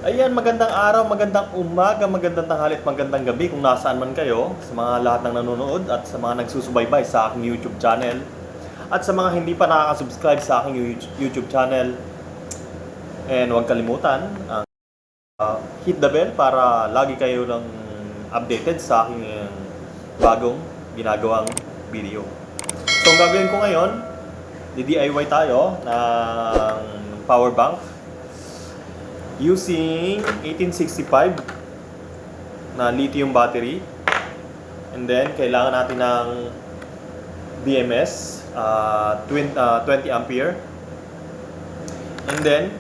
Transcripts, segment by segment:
Ayan, magandang araw, magandang umaga, magandang tanghali at magandang gabi kung nasaan man kayo, sa mga lahat ng nanonood at sa mga nagsusubaybay sa aking YouTube channel at sa mga hindi pa nakaka-subscribe sa aking YouTube channel. And huwag kalimutan ang hit the bell para lagi kayo lang updated sa aking bagong ginagawang video. So ang gagawin ko ngayon, di-DIY tayo ng power bank using 1865 na lithium battery, and then kailangan natin ng BMS 20 ampere, and then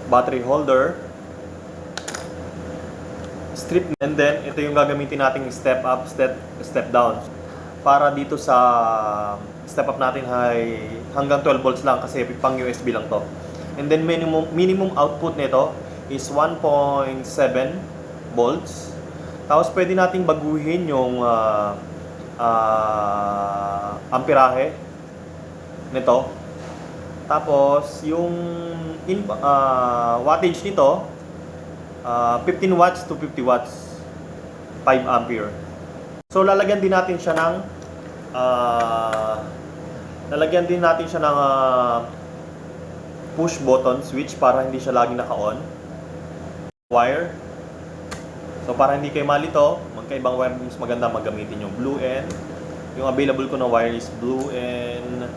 battery holder, strip, and then ito yung gagamitin nating step up, step down para dito sa step up natin ay hanggang 12 volts lang kasi pang USB lang to. And then minimum output nito is 1.7 volts. Tapos pwede nating baguhin yung amperahe nito. Tapos yung wattage nito 15 watts to 50 watts, 5 ampere. So lalagyan din natin siya ng push button switch para hindi siya lagi naka-on. Wire. So para hindi kayo malito, magkaibang wire, mas maganda magamitin yung blue and yung available ko na wire is blue and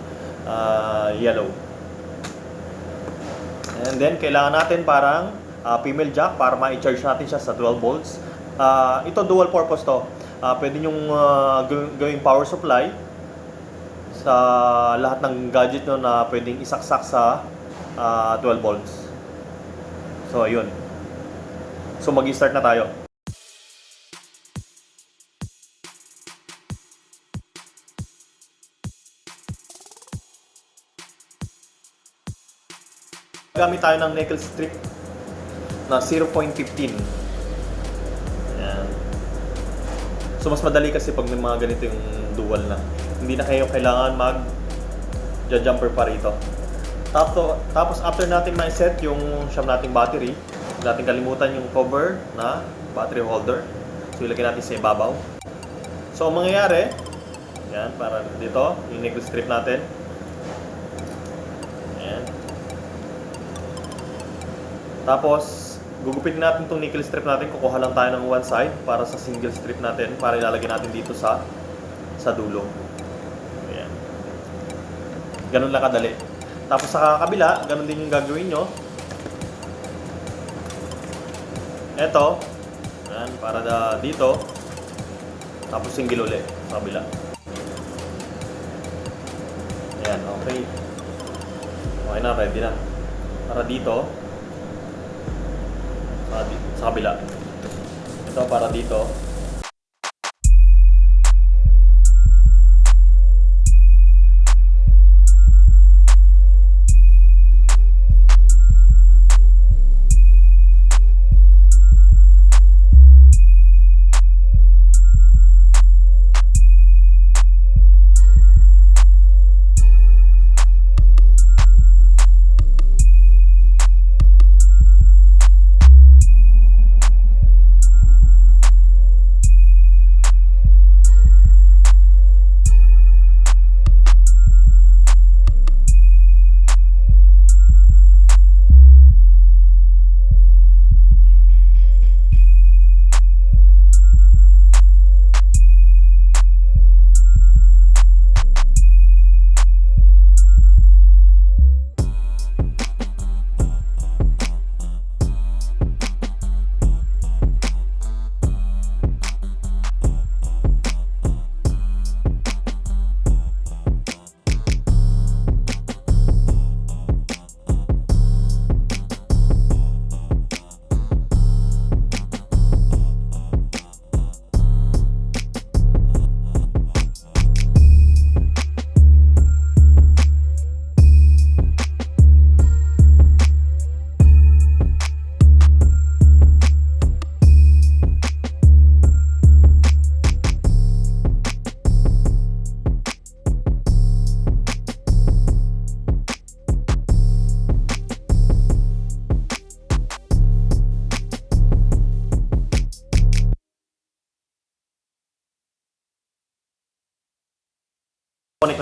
yellow. And then kailangan natin parang female jack para ma-charge natin siya sa 12 volts. Ito dual purpose to. Pwede nyong gawing power supply sa lahat ng gadget nyo na pwedeng isaksak sa 12 volts. So ayun. So mag-start na tayo. Gamit tayo ng nickel strip na 0.15. Ayan. So mas madali kasi pag may mga ganito yung dual na. Hindi na kayo kailangan mag-jumper pa rito. Tapos after natin ma-set yung siyam nating battery, hindi natin kalimutan yung cover na battery holder. So ilagay natin sa ibabaw. So ang mangyayari, yan, para dito, yung nickel strip natin. Ayan. Tapos gugupitin natin itong nickel strip natin, kukuha lang tayo ng one side para sa single strip natin, para ilalagay natin dito sa dulo. Ayan. Ganun lang kadali. Tapos sa kabila, ganun din yung gagawin nyo. Eto, ayan, para dito. Tapos single ulit sa kabila. Ayan, okay. Okay na, ready na. Para dito. Sa kabila. Ito para dito.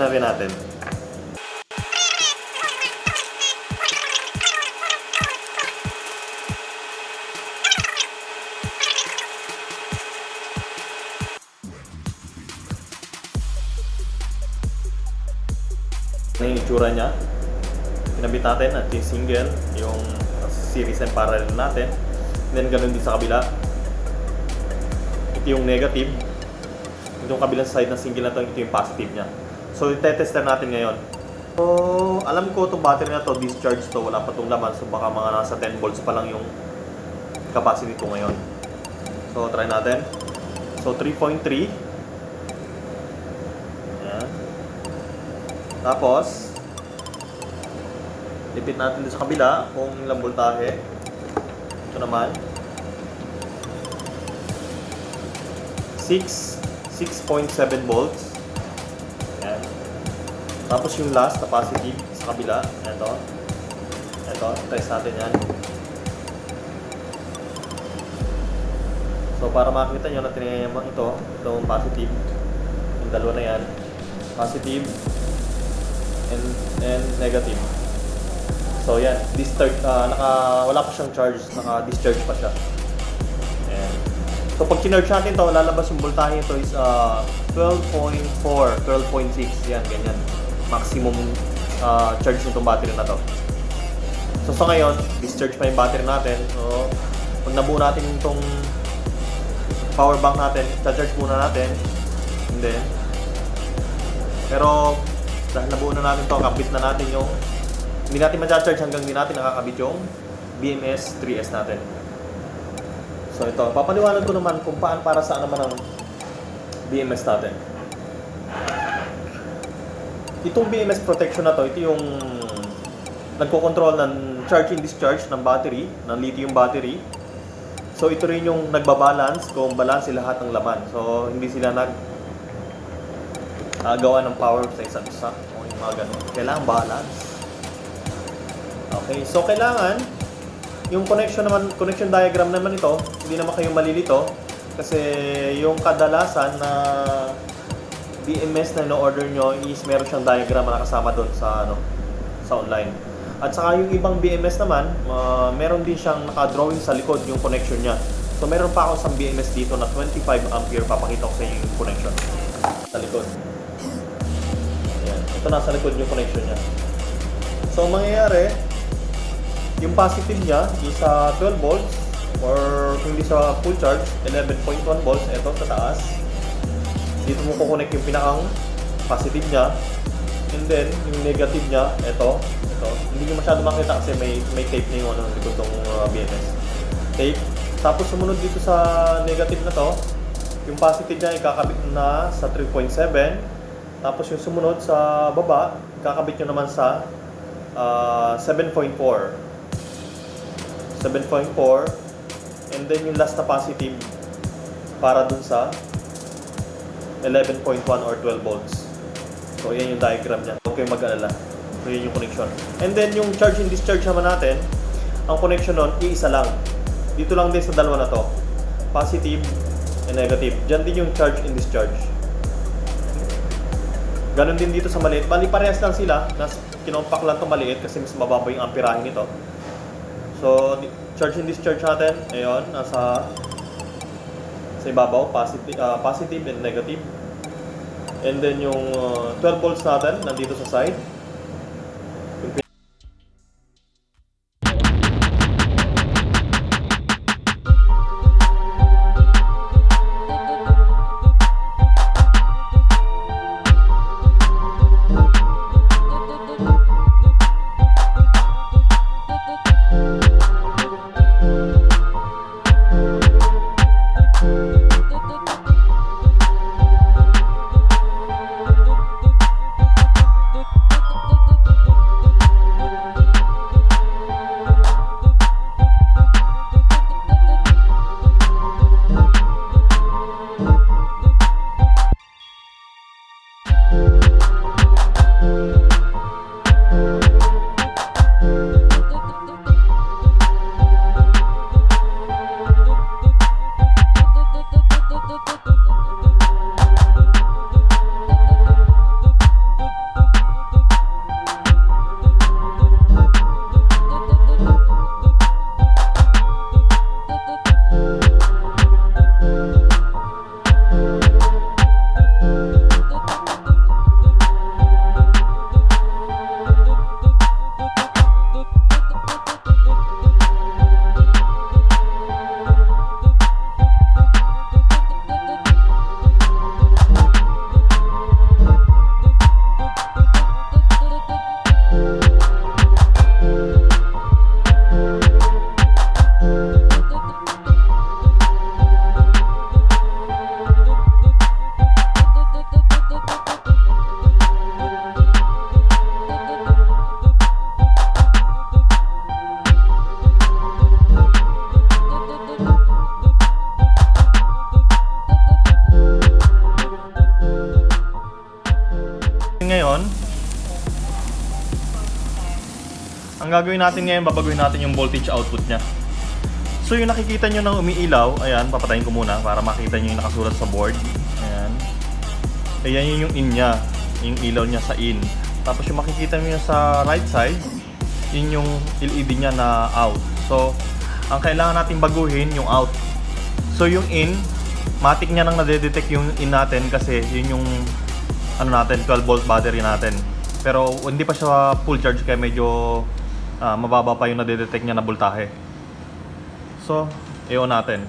na rin natin. Yung itsura niya, kinabit natin at yung single, yung series and parallel natin. And then ganun din sa kabila, ito yung negative, yung kabilang side ng single na to, ito yung positive niya. So itetester natin ngayon. So alam ko itong battery na to, discharge to, wala pa itong laman, so baka mga nasa 10 volts pa lang yung capacity ko ngayon. So try natin. So 3.3. Tapos, lipit natin dito sa kabila kung ilang voltahe. Ito naman. 6.7 volts. Ayan. Tapos yung last na positive sa kabila. Ito, test natin yan. So, para makita nyo na tinayamang itong positive. Yung dalawa na yan. Positive and negative. So yan, wala pa siyang charge, naka-discharge pa siya. Ayan. So pag kinarge natin to, lalabas yung voltahe nito is 12.4, 12.6, yan, ganyan. Maximum charge nitong battery na to. So ngayon, discharge pa yung battery natin. So pag nabuo natin itong power bank natin, charge muna natin. And then, pero dahil nabuo na natin to, kabit na natin yung, hindi natin ma-charge hanggang hindi natin nakakabit yung BMS 3S natin. So ito, papaliwanag ko naman kung para saan naman ang BMS natin. Itong BMS protection na to, ito yung nagko-control ng charge and discharge ng battery, ng lithium battery. So ito rin yung nagbabalance kung balance lahat ng laman. So hindi sila gawa ng power sa isa't isa o yung mga ganun. Kailangan balance. Okay, so kailangan yung connection diagram naman ito, hindi naman kayo malilito kasi yung kadalasan na BMS na ino-order nyo is meron siyang diagram na nakasama doon sa online. At saka yung ibang BMS naman, meron din siyang naka-drawing sa likod yung connection niya. So meron pa ako sa BMS dito na 25 ampere, papakita ko sa inyo yung connection sa likod. Ito nasa likod yung connection niya. So, mangyayari, yung positive niya is 12 volts or kung hindi sa full charge, 11.1 volts. Ito sa taas. Dito mo kukonek yung pinakang positive niya. And then, yung negative niya, ito. Hindi nyo masyado makita kasi may tape na yung likod ng BMS. Tape. Tapos, sumunod dito sa negative na to, yung positive niya ikakabit na sa 3.7. Tapos yung sumunod sa baba, kakabit nyo naman sa 7.4. 7.4. And then yung last na positive para dun sa 11.1 or 12 volts. So yan yung diagram niya. Huwag kayong mag-alala. So yun yung connection. And then yung charge and discharge naman natin, ang connection nun, iisa lang. Dito lang din sa dalawa na to. Positive and negative. Diyan din yung charge and discharge. Ganon din dito sa maliit. Bali parehas lang sila. Kinompak lang itong maliit kasi mas mababa yung amperahe nito. So, charge and discharge natin. Ayun, nasa sa ibabaw, positive and negative. And then yung 12 volts natin, nandito sa side. ang gagawin natin ngayon, babaguhin natin yung voltage output niya. So yung nakikita nyo ng umiilaw, ayan, papatayin ko muna para makita nyo yung nakasulat sa board. Ayan. Ayan yun yung in niya, yung ilaw niya sa in. Tapos yung makikita nyo sa right side, yun yung LED niya na out. So, ang kailangan natin baguhin yung out. So yung in, matik niya nang nade-detect yung in natin kasi yun yung ano natin, 12 volt battery natin. Pero hindi pa siya full charge kaya medyo mababa pa yung nade-detect niya na voltahe. So, i-on natin.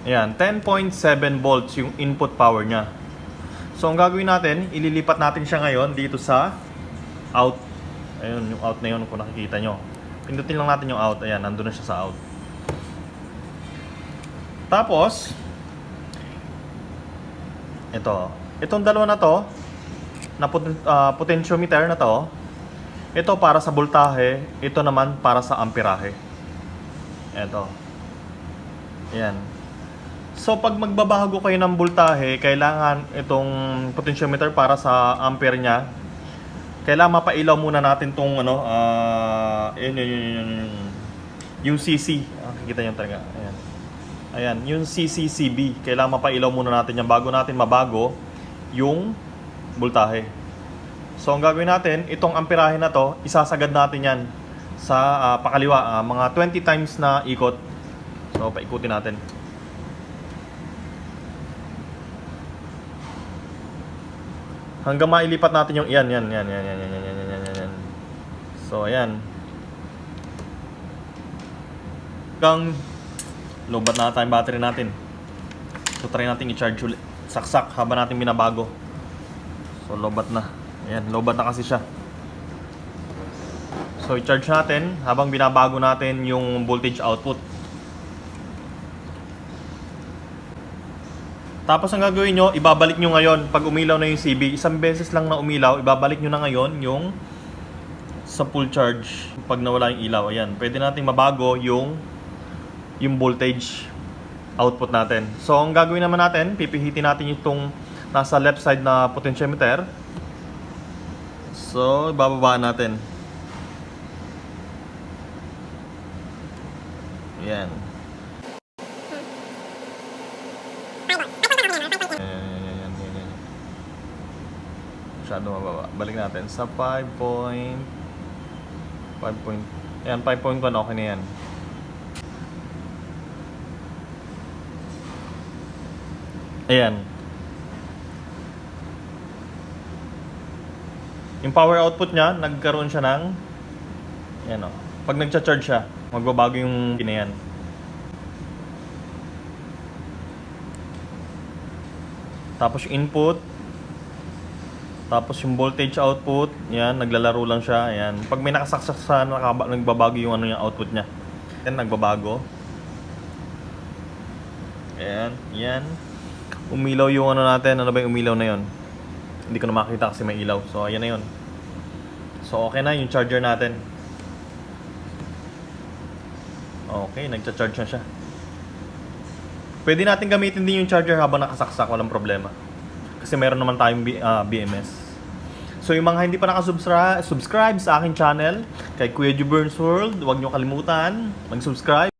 Ayan, 10.7 volts yung input power niya. So, ang gagawin natin, ililipat natin siya ngayon dito sa out. Ayun, yung out na yun kung nakikita nyo. Pindutin lang natin yung out. Ayan, nandun na siya sa out. Tapos, itong dalawa na to, na potentiometer na to, ito para sa voltahe, ito naman para sa amperahe. Ito. Ayan. So, pag magbabago kayo ng voltahe, kailangan itong potentiometer para sa ampere niya, kailangan mapailaw muna natin itong yung CC. Nakikita nyo talaga. Ayan. Ayan, yung CCCB. Kailangan mapailaw muna natin yan bago natin mabago yung voltahe. So, ang gagawin natin, itong amperahe na to, isasagad natin yan sa pakaliwa, mga 20 times na ikot. So, paikutin natin. Hanggang mailipat natin yung yan. So, ayan. Hanggang lobat na tayong battery natin. So, try natin i-charge ulit. Saksak habang natin binabago. So, lobat na. Ayan, lobat na kasi siya. So, i-charge natin habang binabago natin yung voltage output. Tapos ang gagawin nyo, ibabalik nyo ngayon pag umilaw na yung CB. Isang beses lang na umilaw, ibabalik nyo na ngayon yung sa full charge pag nawala yung ilaw. Ayan, pwede natin mabago yung voltage output natin. So, ang gagawin naman natin, pipihitin natin itong nasa left side na potentiometer. So, ibababa natin. Ayan. Ayan. Masyado mababa. Balik natin sa 5 point. Ayan, 5.1. Okay na yan. Ayan. Yung power output niya, nagkaroon siya ng ayan o. Pag nagcha-charge siya, magbabago yung ginayan. Tapos yung input, tapos yung voltage output, yan, naglalaro lang siya, ayan. Pag may nakasaksak sa nagbabago yung ano yung output niya. Yan, nagbabago. Ayan, yan. Umilaw yung ano natin, ano ba yung umilaw na yon? Hindi ko na makita kasi may ilaw. So, ayan na yun. So, okay na yung charger natin. Okay, nagcha-charge na siya. Pwede natin gamitin din yung charger habang nakasaksak, walang problema. Kasi meron naman tayong BMS. So yung mga hindi pa nakasubscribe sa aking channel, kay Kuya Juburns World, huwag nyo kalimutan mag-subscribe.